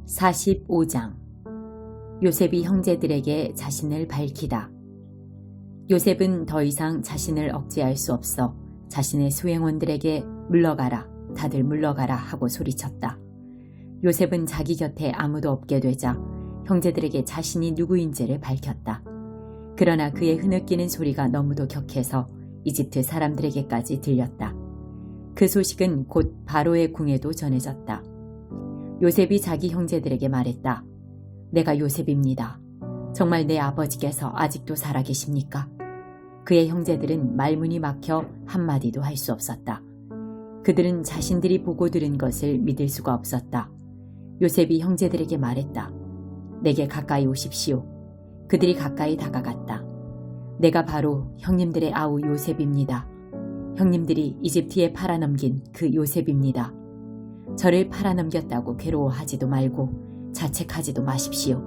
45장 요셉이 형제들에게 자신을 밝히다. 요셉은 더 이상 자신을 억제할 수 없어 자신의 수행원들에게 물러가라, 다들 물러가라 하고 소리쳤다. 요셉은 자기 곁에 아무도 없게 되자 형제들에게 자신이 누구인지를 밝혔다. 그러나 그의 흐느끼는 소리가 너무도 격해서 이집트 사람들에게까지 들렸다. 그 소식은 곧 바로의 궁에도 전해졌다. 요셉이 자기 형제들에게 말했다. 내가 요셉입니다. 정말 내 아버지께서 아직도 살아계십니까? 그의 형제들은 말문이 막혀 한마디도 할 수 없었다. 그들은 자신들이 보고 들은 것을 믿을 수가 없었다. 요셉이 형제들에게 말했다. 내게 가까이 오십시오. 그들이 가까이 다가갔다. 내가 바로 형님들의 아우 요셉입니다. 형님들이 이집트에 팔아넘긴 그 요셉입니다. 저를 팔아넘겼다고 괴로워하지도 말고 자책하지도 마십시오.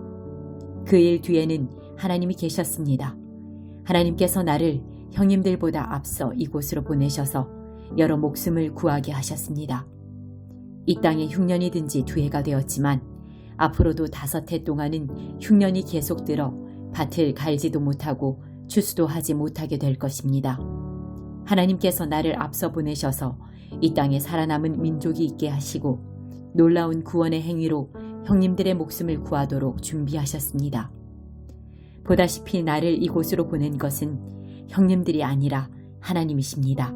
그 일 뒤에는 하나님이 계셨습니다. 하나님께서 나를 형님들보다 앞서 이곳으로 보내셔서 여러 목숨을 구하게 하셨습니다. 이 땅에 흉년이 든 지 2해가 되었지만 앞으로도 5해 동안은 흉년이 계속 들어 밭을 갈지도 못하고 추수도 하지 못하게 될 것입니다. 하나님께서 나를 앞서 보내셔서 이 땅에 살아남은 민족이 있게 하시고 놀라운 구원의 행위로 형님들의 목숨을 구하도록 준비하셨습니다. 보다시피 나를 이곳으로 보낸 것은 형님들이 아니라 하나님이십니다.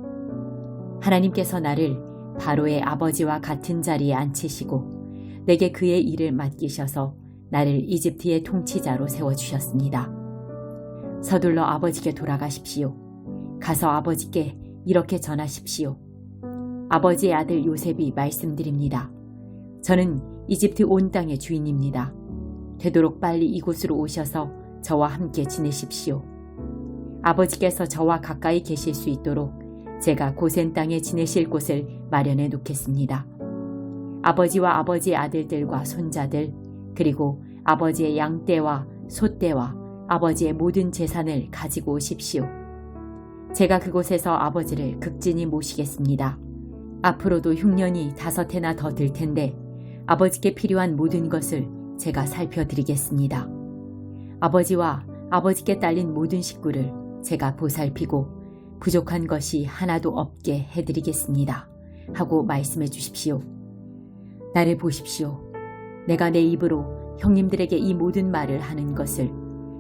하나님께서 나를 바로의 아버지와 같은 자리에 앉히시고 내게 그의 일을 맡기셔서 나를 이집트의 통치자로 세워주셨습니다. 서둘러 아버지께 돌아가십시오. 가서 아버지께 이렇게 전하십시오. 아버지의 아들 요셉이 말씀드립니다. 저는 이집트 온 땅의 주인입니다. 되도록 빨리 이곳으로 오셔서 저와 함께 지내십시오. 아버지께서 저와 가까이 계실 수 있도록 제가 고센 땅에 지내실 곳을 마련해 놓겠습니다. 아버지와 아버지의 아들들과 손자들, 그리고 아버지의 양떼와 소떼와 아버지의 모든 재산을 가지고 오십시오. 제가 그곳에서 아버지를 극진히 모시겠습니다. 앞으로도 흉년이 5해나 더 들 텐데 아버지께 필요한 모든 것을 제가 살펴드리겠습니다. 아버지와 아버지께 딸린 모든 식구를 제가 보살피고 부족한 것이 하나도 없게 해드리겠습니다. 하고 말씀해 주십시오. 나를 보십시오. 내가 내 입으로 형님들에게 이 모든 말을 하는 것을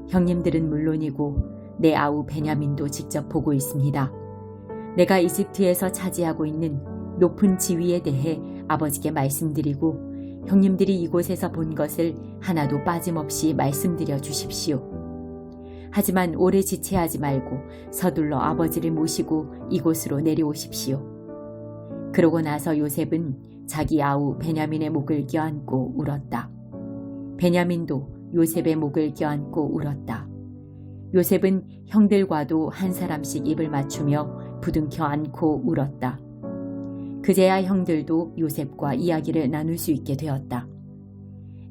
형님들은 물론이고 내 아우 베냐민도 직접 보고 있습니다. 내가 이집트에서 차지하고 있는 높은 지위에 대해 아버지께 말씀드리고 형님들이 이곳에서 본 것을 하나도 빠짐없이 말씀드려 주십시오. 하지만 오래 지체하지 말고 서둘러 아버지를 모시고 이곳으로 내려오십시오. 그러고 나서 요셉은 자기 아우 베냐민의 목을 껴안고 울었다. 베냐민도 요셉의 목을 껴안고 울었다. 요셉은 형들과도 한 사람씩 입을 맞추며 부둥켜 안고 울었다. 그제야 형들도 요셉과 이야기를 나눌 수 있게 되었다.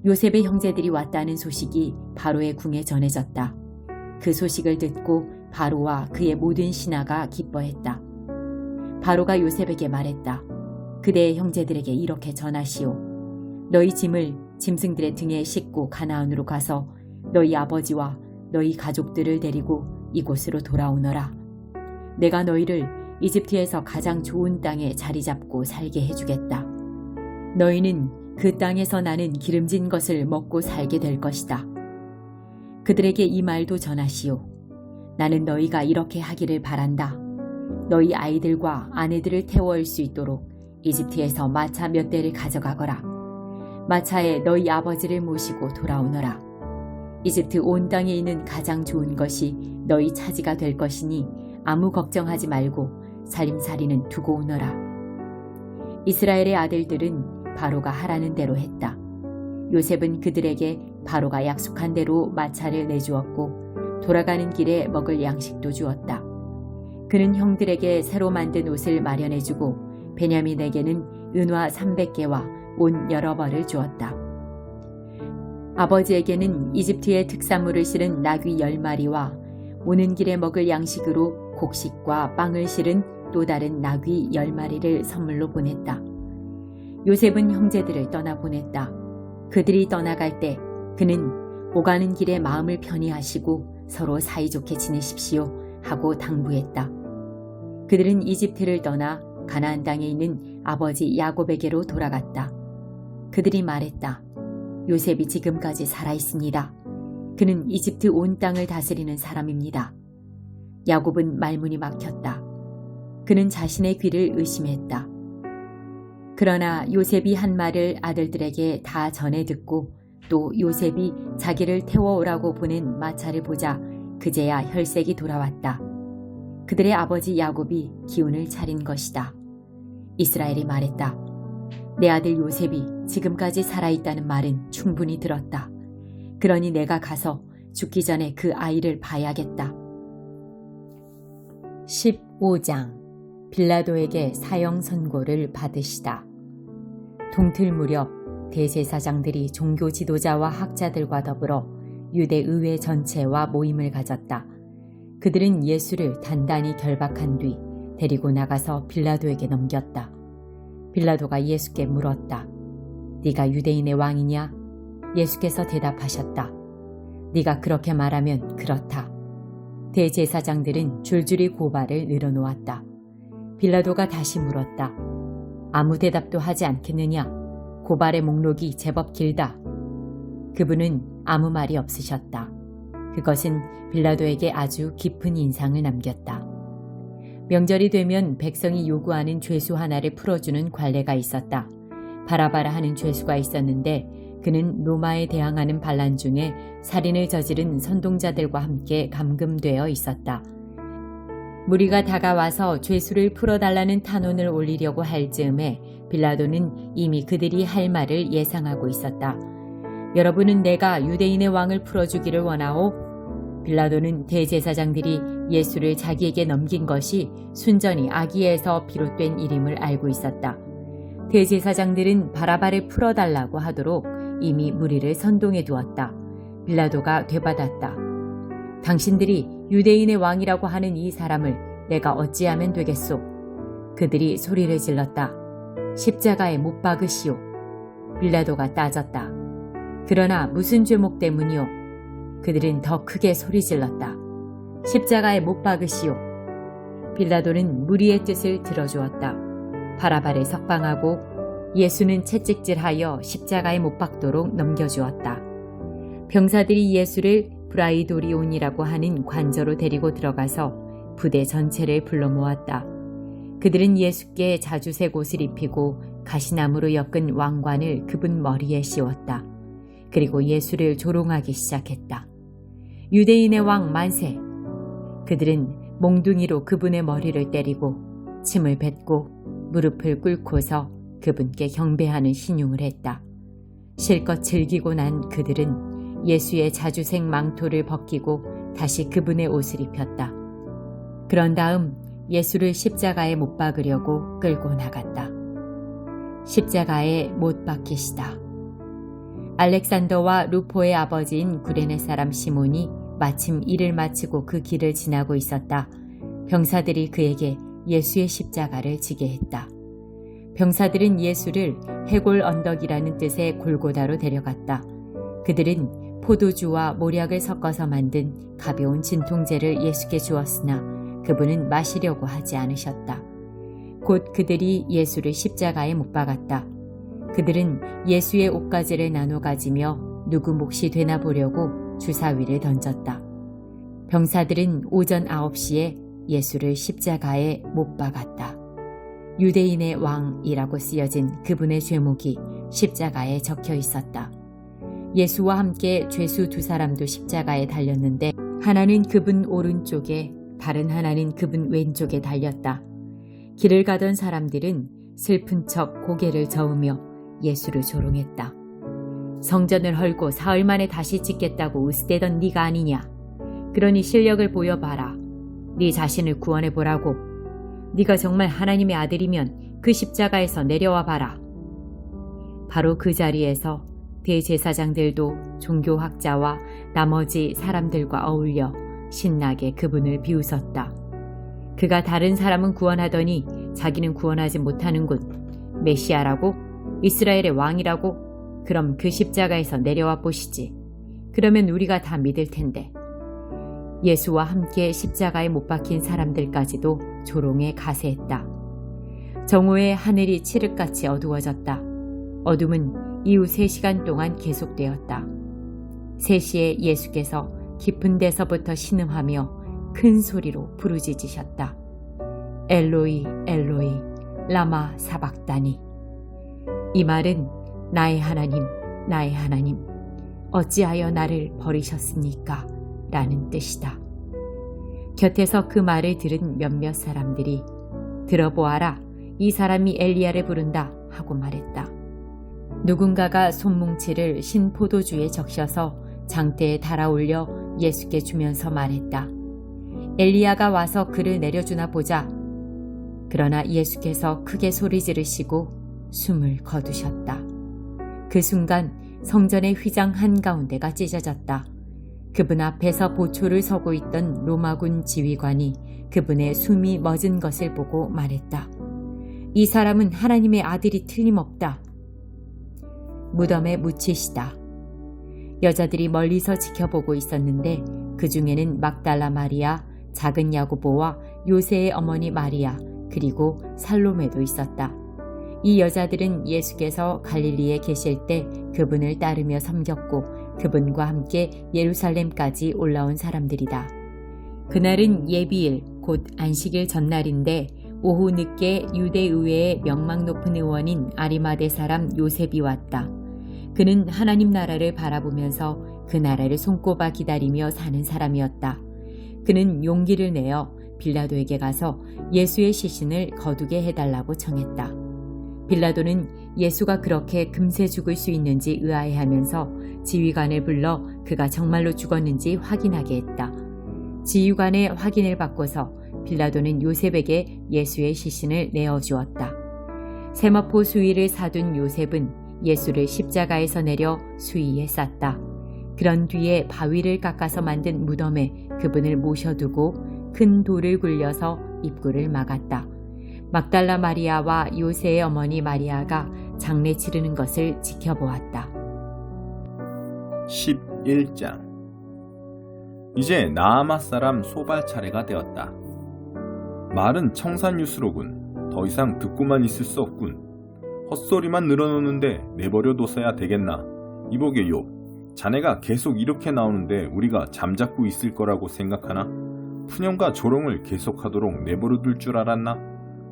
요셉의 형제들이 왔다는 소식이 바로의 궁에 전해졌다. 그 소식을 듣고 바로와 그의 모든 신하가 기뻐했다. 바로가 요셉에게 말했다. 그대의 형제들에게 이렇게 전하시오. 너희 짐을 짐승들의 등에 싣고 가나안으로 가서 너희 아버지와 너희 가족들을 데리고 이곳으로 돌아오너라. 내가 너희를 이집트에서 가장 좋은 땅에 자리 잡고 살게 해주겠다. 너희는 그 땅에서 나는 기름진 것을 먹고 살게 될 것이다. 그들에게 이 말도 전하시오. 나는 너희가 이렇게 하기를 바란다. 너희 아이들과 아내들을 태워올 수 있도록 이집트에서 마차 몇 대를 가져가거라. 마차에 너희 아버지를 모시고 돌아오너라. 이집트 온 땅에 있는 가장 좋은 것이 너희 차지가 될 것이니 아무 걱정하지 말고 살림살이는 두고 오너라. 이스라엘의 아들들은 바로가 하라는 대로 했다. 요셉은 그들에게 바로가 약속한 대로 마차를 내주었고 돌아가는 길에 먹을 양식도 주었다. 그는 형들에게 새로 만든 옷을 마련해주고 베냐민에게는 은화 300개와 옷 여러 벌을 주었다. 아버지에게는 이집트의 특산물을 실은 나귀 10마리와 오는 길에 먹을 양식으로 곡식과 빵을 실은 또 다른 나귀 10마리를 선물로 보냈다. 요셉은 형제들을 떠나보냈다. 그들이 떠나갈 때 그는 오가는 길에 마음을 편히 하시고 서로 사이좋게 지내십시오 하고 당부했다. 그들은 이집트를 떠나 가나안 땅에 있는 아버지 야곱에게로 돌아갔다. 그들이 말했다. 요셉이 지금까지 살아있습니다. 그는 이집트 온 땅을 다스리는 사람입니다. 야곱은 말문이 막혔다. 그는 자신의 귀를 의심했다. 그러나 요셉이 한 말을 아들들에게 다 전해 듣고 또 요셉이 자기를 태워오라고 보낸 마차를 보자 그제야 혈색이 돌아왔다. 그들의 아버지 야곱이 기운을 차린 것이다. 이스라엘이 말했다. 내 아들 요셉이 지금까지 살아있다는 말은 충분히 들었다. 그러니 내가 가서 죽기 전에 그 아이를 봐야겠다. 15장 빌라도에게 사형 선고를 받으시다. 동틀 무렵 대제사장들이 종교 지도자와 학자들과 더불어 유대 의회 전체와 모임을 가졌다. 그들은 예수를 단단히 결박한 뒤 데리고 나가서 빌라도에게 넘겼다. 빌라도가 예수께 물었다. 네가 유대인의 왕이냐? 예수께서 대답하셨다. 네가 그렇게 말하면 그렇다. 대제사장들은 줄줄이 고발을 늘어놓았다. 빌라도가 다시 물었다. 아무 대답도 하지 않겠느냐? 고발의 목록이 제법 길다. 그분은 아무 말이 없으셨다. 그것은 빌라도에게 아주 깊은 인상을 남겼다. 명절이 되면 백성이 요구하는 죄수 하나를 풀어주는 관례가 있었다. 바라바라 하는 죄수가 있었는데 그는 로마에 대항하는 반란 중에 살인을 저지른 선동자들과 함께 감금되어 있었다. 무리가 다가와서 죄수를 풀어달라는 탄원을 올리려고 할 즈음에 빌라도는 이미 그들이 할 말을 예상하고 있었다. 여러분은 내가 유대인의 왕을 풀어주기를 원하오? 빌라도는 대제사장들이 예수를 자기에게 넘긴 것이 순전히 악의에서 비롯된 일임을 알고 있었다. 대제사장들은 바라바를 풀어달라고 하도록 이미 무리를 선동해 두었다. 빌라도가 되받았다. 당신들이 유대인의 왕이라고 하는 이 사람을 내가 어찌하면 되겠소? 그들이 소리를 질렀다. 십자가에 못 박으시오. 빌라도가 따졌다. 그러나 무슨 죄목 때문이오? 그들은 더 크게 소리 질렀다. 십자가에 못 박으시오. 빌라도는 무리의 뜻을 들어주었다. 바라바를 석방하고 예수는 채찍질하여 십자가에 못 박도록 넘겨주었다. 병사들이 예수를 브라이도리온이라고 하는 관저로 데리고 들어가서 부대 전체를 불러 모았다. 그들은 예수께 자주색 옷을 입히고 가시나무로 엮은 왕관을 그분 머리에 씌웠다. 그리고 예수를 조롱하기 시작했다. 유대인의 왕 만세! 그들은 몽둥이로 그분의 머리를 때리고 침을 뱉고 무릎을 꿇고서 그분께 경배하는 신용을 했다. 실컷 즐기고 난 그들은 예수의 자주색 망토를 벗기고 다시 그분의 옷을 입혔다. 그런 다음 예수를 십자가에 못 박으려고 끌고 나갔다. 십자가에 못 박히시다. 알렉산더와 루포의 아버지인 구레네 사람 시몬이 마침 일을 마치고 그 길을 지나고 있었다. 병사들이 그에게 예수의 십자가를 지게 했다. 병사들은 예수를 해골 언덕이라는 뜻의 골고다로 데려갔다. 그들은 포도주와 모략을 섞어서 만든 가벼운 진통제를 예수께 주었으나 그분은 마시려고 하지 않으셨다. 곧 그들이 예수를 십자가에 못 박았다. 그들은 예수의 옷가지를 나눠 가지며 누구 몫이 되나 보려고 주사위를 던졌다. 병사들은 오전 9시에 예수를 십자가에 못 박았다. 유대인의 왕이라고 쓰여진 그분의 죄목이 십자가에 적혀 있었다. 예수와 함께 죄수 두 사람도 십자가에 달렸는데 하나는 그분 오른쪽에 다른 하나는 그분 왼쪽에 달렸다. 길을 가던 사람들은 슬픈 척 고개를 저으며 예수를 조롱했다. 성전을 헐고 사흘 만에 다시 짓겠다고 으스대던 네가 아니냐. 그러니 실력을 보여봐라. 네 자신을 구원해보라고. 네가 정말 하나님의 아들이면 그 십자가에서 내려와 봐라. 바로 그 자리에서 대제사장들도 종교학자와 나머지 사람들과 어울려 신나게 그분을 비웃었다. 그가 다른 사람은 구원하더니 자기는 구원하지 못하는군. 메시아라고? 이스라엘의 왕이라고? 그럼 그 십자가에서 내려와 보시지. 그러면 우리가 다 믿을 텐데. 예수와 함께 십자가에 못 박힌 사람들까지도 조롱에 가세했다. 정오에 하늘이 칠흑같이 어두워졌다. 어둠은 이후 3시간 동안 계속되었다. 3시에 예수께서 깊은 데서부터 신음하며 큰 소리로 부르짖으셨다. 엘로이 엘로이 라마 사박다니. 이 말은 나의 하나님 나의 하나님 어찌하여 나를 버리셨습니까? 라는 뜻이다. 곁에서 그 말을 들은 몇몇 사람들이 들어보아라, 이 사람이 엘리야를 부른다 하고 말했다. 누군가가 손뭉치를 신 포도주에 적셔서 장대에 달아올려 예수께 주면서 말했다. 엘리야가 와서 그를 내려주나 보자. 그러나 예수께서 크게 소리 지르시고 숨을 거두셨다. 그 순간 성전의 휘장 한가운데가 찢어졌다. 그분 앞에서 보초를 서고 있던 로마군 지휘관이 그분의 숨이 멎은 것을 보고 말했다. 이 사람은 하나님의 아들이 틀림없다. 무덤에 묻히시다. 여자들이 멀리서 지켜보고 있었는데 그 중에는 막달라 마리아, 작은 야고보와 요새의 어머니 마리아, 그리고 살로메도 있었다. 이 여자들은 예수께서 갈릴리에 계실 때 그분을 따르며 섬겼고 그분과 함께 예루살렘까지 올라온 사람들이다. 그날은 예비일, 곧 안식일 전날인데 오후 늦게 유대의회의 명망 높은 의원인 아리마대 사람 요셉이 왔다. 그는 하나님 나라를 바라보면서 그 나라를 손꼽아 기다리며 사는 사람이었다. 그는 용기를 내어 빌라도에게 가서 예수의 시신을 거두게 해달라고 청했다. 빌라도는 예수가 그렇게 금세 죽을 수 있는지 의아해하면서 지휘관을 불러 그가 정말로 죽었는지 확인하게 했다. 지휘관의 확인을 받고서 빌라도는 요셉에게 예수의 시신을 내어주었다. 세마포 수의를 사둔 요셉은 예수를 십자가에서 내려 수의에 쌌다. 그런 뒤에 바위를 깎아서 만든 무덤에 그분을 모셔두고 큰 돌을 굴려서 입구를 막았다. 막달라 마리아와 요새의 어머니 마리아가 장례 치르는 것을 지켜보았다. 11장. 이제 나아마 사람 소발 차례가 되었다. 말은 청산유수로군. 더 이상 듣고만 있을 수 없군. 헛소리만 늘어놓는데 내버려둬서야 되겠나. 이보게 욥, 자네가 계속 이렇게 나오는데 우리가 잠자고 있을 거라고 생각하나? 푸념과 조롱을 계속하도록 내버려둘 줄 알았나?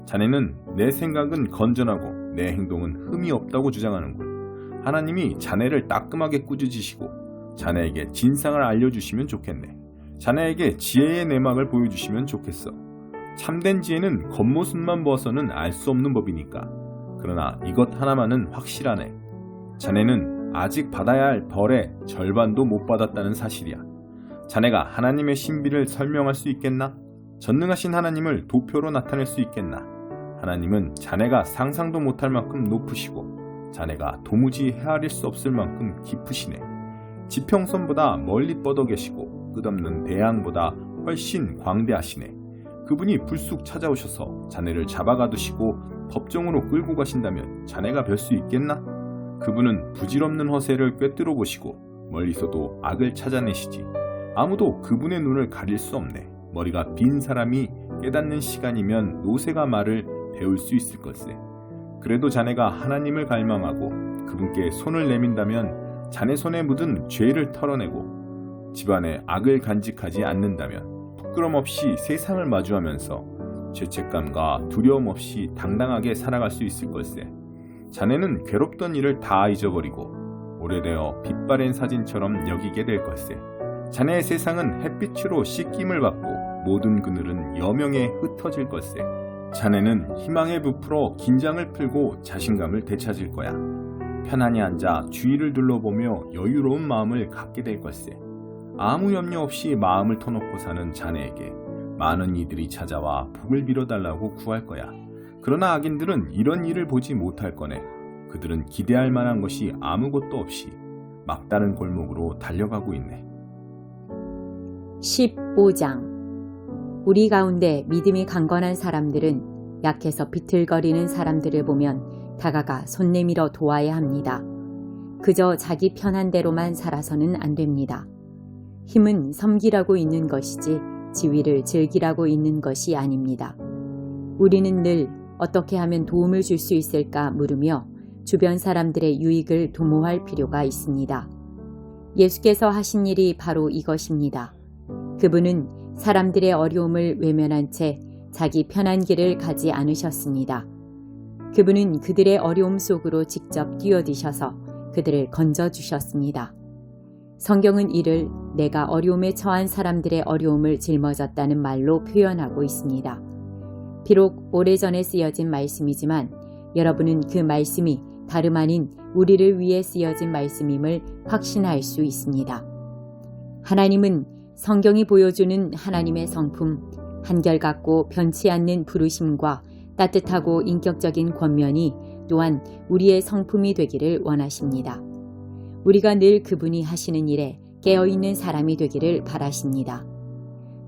자네는 내 생각은 건전하고 내 행동은 흠이 없다고 주장하는군. 하나님이 자네를 따끔하게 꾸짖으시고 자네에게 진상을 알려주시면 좋겠네. 자네에게 지혜의 내막을 보여주시면 좋겠어. 참된 지혜는 겉모습만 보아서는 알 수 없는 법이니까. 그러나 이것 하나만은 확실하네. 자네는 아직 받아야 할 벌의 절반도 못 받았다는 사실이야. 자네가 하나님의 신비를 설명할 수 있겠나? 전능하신 하나님을 도표로 나타낼 수 있겠나? 하나님은 자네가 상상도 못할 만큼 높으시고 자네가 도무지 헤아릴 수 없을 만큼 깊으시네. 지평선보다 멀리 뻗어 계시고 끝없는 대양보다 훨씬 광대하시네. 그분이 불쑥 찾아오셔서 자네를 잡아가두시고 법정으로 끌고 가신다면 자네가 별 수 있겠나? 그분은 부질없는 허세를 꿰뚫어 보시고 멀리서도 악을 찾아내시지. 아무도 그분의 눈을 가릴 수 없네. 머리가 빈 사람이 깨닫는 시간이면 노새가 말을 배울 수 있을 걸세. 그래도 자네가 하나님을 갈망하고 그분께 손을 내민다면 자네 손에 묻은 죄를 털어내고 집안에 악을 간직하지 않는다면 부끄럼 없이 세상을 마주하면서 죄책감과 두려움 없이 당당하게 살아갈 수 있을 걸세. 자네는 괴롭던 일을 다 잊어버리고 오래되어 빛바랜 사진처럼 여기게 될 걸세. 자네의 세상은 햇빛으로 씻김을 받고 모든 그늘은 여명에 흩어질 걸세. 자네는 희망에 부풀어 긴장을 풀고 자신감을 되찾을 거야. 편안히 앉아 주위를 둘러보며 여유로운 마음을 갖게 될 걸세. 아무 염려 없이 마음을 터놓고 사는 자네에게 많은 이들이 찾아와 복을 빌어달라고 구할 거야. 그러나 악인들은 이런 일을 보지 못할 거네. 그들은 기대할 만한 것이 아무것도 없이 막다른 골목으로 달려가고 있네. 15장. 우리 가운데 믿음이 강건한 사람들은 약해서 비틀거리는 사람들을 보면 다가가 손 내밀어 도와야 합니다. 그저 자기 편한 대로만 살아서는 안 됩니다. 힘은 섬기라고 있는 것이지 지위를 즐기라고 있는 것이 아닙니다. 우리는 늘 어떻게 하면 도움을 줄 수 있을까 물으며 주변 사람들의 유익을 도모할 필요가 있습니다. 예수께서 하신 일이 바로 이것입니다. 그분은 사람들의 어려움을 외면한 채 자기 편한 길을 가지 않으셨습니다. 그분은 그들의 어려움 속으로 직접 뛰어드셔서 그들을 건져주셨습니다. 성경은 이를 내가 어려움에 처한 사람들의 어려움을 짊어졌다는 말로 표현하고 있습니다. 비록 오래전에 쓰여진 말씀이지만 여러분은 그 말씀이 다름 아닌 우리를 위해 쓰여진 말씀임을 확신할 수 있습니다. 하나님은 성경이 보여주는 하나님의 성품, 한결같고 변치 않는 부르심과 따뜻하고 인격적인 권면이 또한 우리의 성품이 되기를 원하십니다. 우리가 늘 그분이 하시는 일에 깨어있는 사람이 되기를 바라십니다.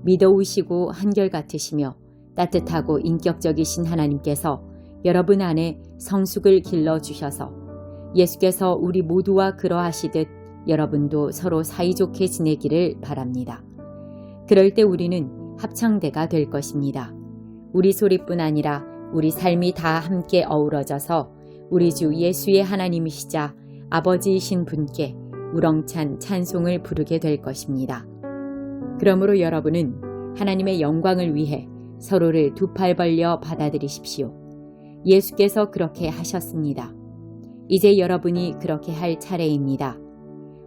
믿어오시고 한결같으시며 따뜻하고 인격적이신 하나님께서 여러분 안에 성숙을 길러주셔서 예수께서 우리 모두와 그러하시듯 여러분도 서로 사이좋게 지내기를 바랍니다. 그럴 때 우리는 합창대가 될 것입니다. 우리 소리뿐 아니라 우리 삶이 다 함께 어우러져서 우리 주 예수의 하나님이시자 아버지이신 분께 우렁찬 찬송을 부르게 될 것입니다. 그러므로 여러분은 하나님의 영광을 위해 서로를 두 팔 벌려 받아들이십시오. 예수께서 그렇게 하셨습니다. 이제 여러분이 그렇게 할 차례입니다.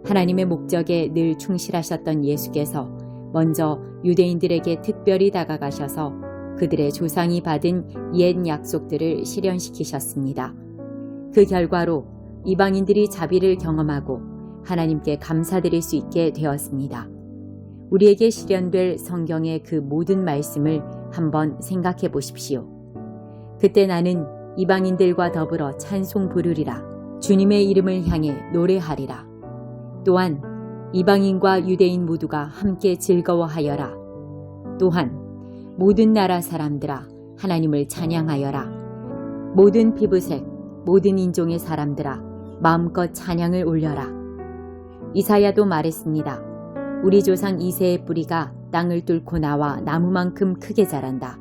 하나님의 목적에 늘 충실하셨던 예수께서 먼저 유대인들에게 특별히 다가가셔서 그들의 조상이 받은 옛 약속들을 실현시키셨습니다. 그 결과로 이방인들이 자비를 경험하고 하나님께 감사드릴 수 있게 되었습니다. 우리에게 실현될 성경의 그 모든 말씀을 한번 생각해 보십시오. 그때 나는 이방인들과 더불어 찬송 부르리라. 주님의 이름을 향해 노래하리라. 또한 이방인과 유대인 모두가 함께 즐거워하여라. 또한 모든 나라 사람들아 하나님을 찬양하여라. 모든 피부색, 모든 인종의 사람들아 마음껏 찬양을 올려라. 이사야도 말했습니다. 우리 조상 이새의 뿌리가 땅을 뚫고 나와 나무만큼 크게 자란다.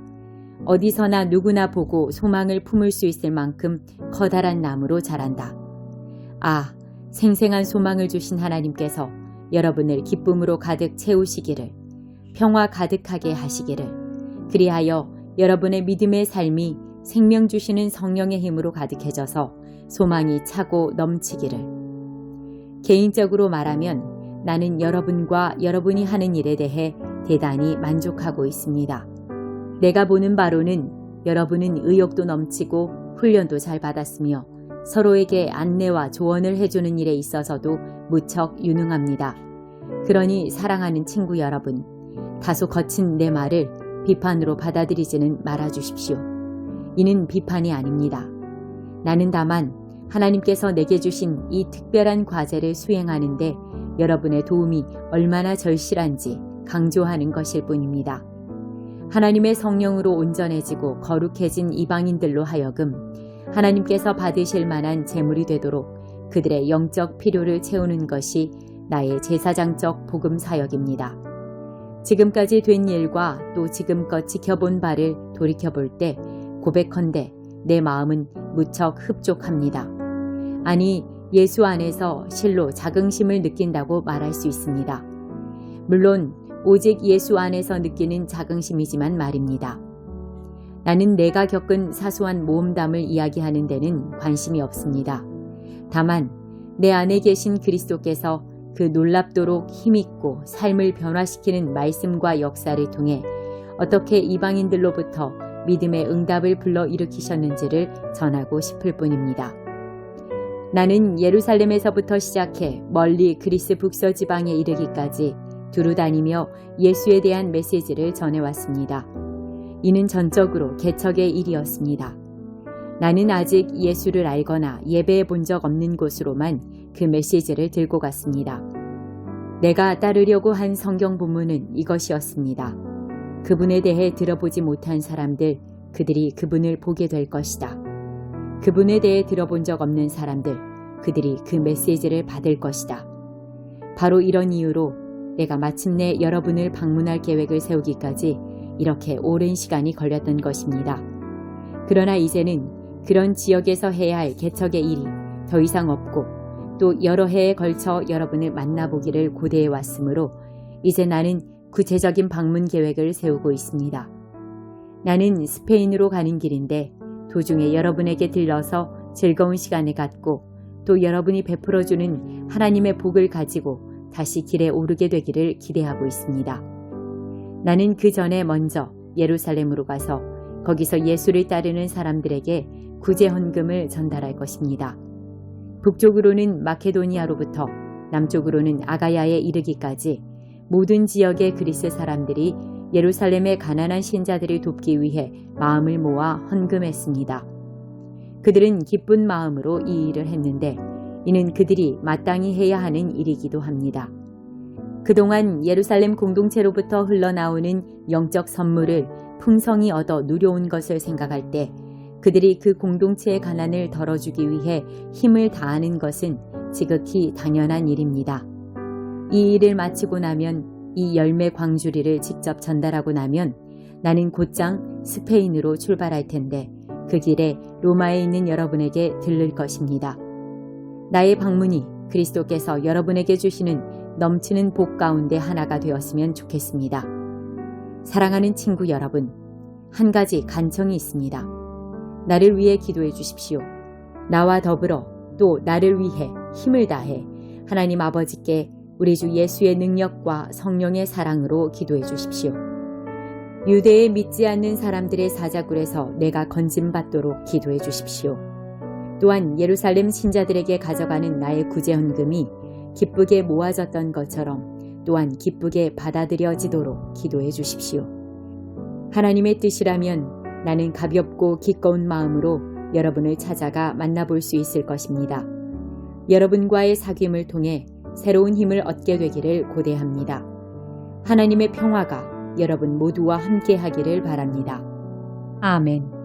어디서나 누구나 보고 소망을 품을 수 있을 만큼 커다란 나무로 자란다. 아, 생생한 소망을 주신 하나님께서 여러분을 기쁨으로 가득 채우시기를, 평화 가득하게 하시기를, 그리하여 여러분의 믿음의 삶이 생명 주시는 성령의 힘으로 가득해져서 소망이 차고 넘치기를. 개인적으로 말하면 나는 여러분과 여러분이 하는 일에 대해 대단히 만족하고 있습니다. 내가 보는 바로는 여러분은 의욕도 넘치고 훈련도 잘 받았으며 서로에게 안내와 조언을 해주는 일에 있어서도 무척 유능합니다. 그러니 사랑하는 친구 여러분, 다소 거친 내 말을 비판으로 받아들이지는 말아주십시오. 이는 비판이 아닙니다. 나는 다만 하나님께서 내게 주신 이 특별한 과제를 수행하는데 여러분의 도움이 얼마나 절실한지 강조하는 것일 뿐입니다. 하나님의 성령으로 온전해지고 거룩해진 이방인들로 하여금 하나님께서 받으실 만한 재물이 되도록 그들의 영적 필요를 채우는 것이 나의 제사장적 복음 사역입니다. 지금까지 된 일과 또 지금껏 지켜본 바를 돌이켜볼 때 고백컨대 내 마음은 무척 흡족합니다. 아니, 예수 안에서 실로 자긍심을 느낀다고 말할 수 있습니다. 물론 오직 예수 안에서 느끼는 자긍심이지만 말입니다. 나는 내가 겪은 사소한 모험담을 이야기하는 데는 관심이 없습니다. 다만 내 안에 계신 그리스도께서 그 놀랍도록 힘있고 삶을 변화시키는 말씀과 역사를 통해 어떻게 이방인들로부터 믿음의 응답을 불러일으키셨는지를 전하고 싶을 뿐입니다. 나는 예루살렘에서부터 시작해 멀리 그리스 북서 지방에 이르기까지 두루 다니며 예수에 대한 메시지를 전해왔습니다. 이는 전적으로 개척의 일이었습니다. 나는 아직 예수를 알거나 예배해 본 적 없는 곳으로만 그 메시지를 들고 갔습니다. 내가 따르려고 한 성경 본문은 이것이었습니다. 그분에 대해 들어보지 못한 사람들, 그들이 그분을 보게 될 것이다. 그분에 대해 들어본 적 없는 사람들, 그들이 그 메시지를 받을 것이다. 바로 이런 이유로 내가 마침내 여러분을 방문할 계획을 세우기까지 이렇게 오랜 시간이 걸렸던 것입니다. 그러나 이제는 그런 지역에서 해야 할 개척의 일이 더 이상 없고 또 여러 해에 걸쳐 여러분을 만나보기를 고대해 왔으므로 이제 나는 구체적인 방문 계획을 세우고 있습니다. 나는 스페인으로 가는 길인데 도중에 여러분에게 들러서 즐거운 시간을 갖고 또 여러분이 베풀어주는 하나님의 복을 가지고 다시 길에 오르게 되기를 기대하고 있습니다. 나는 그 전에 먼저 예루살렘으로 가서 거기서 예수를 따르는 사람들에게 구제 헌금을 전달할 것입니다. 북쪽으로는 마케도니아로부터 남쪽으로는 아가야에 이르기까지 모든 지역의 그리스 사람들이 예루살렘의 가난한 신자들을 돕기 위해 마음을 모아 헌금했습니다. 그들은 기쁜 마음으로 이 일을 했는데 이는 그들이 마땅히 해야 하는 일이기도 합니다. 그동안 예루살렘 공동체로부터 흘러나오는 영적 선물을 풍성히 얻어 누려온 것을 생각할 때 그들이 그 공동체의 가난을 덜어주기 위해 힘을 다하는 것은 지극히 당연한 일입니다. 이 일을 마치고 나면 이 열매 광주리를 직접 전달하고 나면 나는 곧장 스페인으로 출발할 텐데 그 길에 로마에 있는 여러분에게 들를 것입니다. 나의 방문이 그리스도께서 여러분에게 주시는 넘치는 복 가운데 하나가 되었으면 좋겠습니다. 사랑하는 친구 여러분, 한 가지 간청이 있습니다. 나를 위해 기도해 주십시오. 나와 더불어 또 나를 위해 힘을 다해 하나님 아버지께 우리 주 예수의 능력과 성령의 사랑으로 기도해 주십시오. 유대에 믿지 않는 사람들의 사자굴에서 내가 건짐받도록 기도해 주십시오. 또한 예루살렘 신자들에게 가져가는 나의 구제 헌금이 기쁘게 모아졌던 것처럼 또한 기쁘게 받아들여지도록 기도해 주십시오. 하나님의 뜻이라면 나는 가볍고 기꺼운 마음으로 여러분을 찾아가 만나볼 수 있을 것입니다. 여러분과의 사귐을 통해 새로운 힘을 얻게 되기를 고대합니다. 하나님의 평화가 여러분 모두와 함께 하기를 바랍니다. 아멘.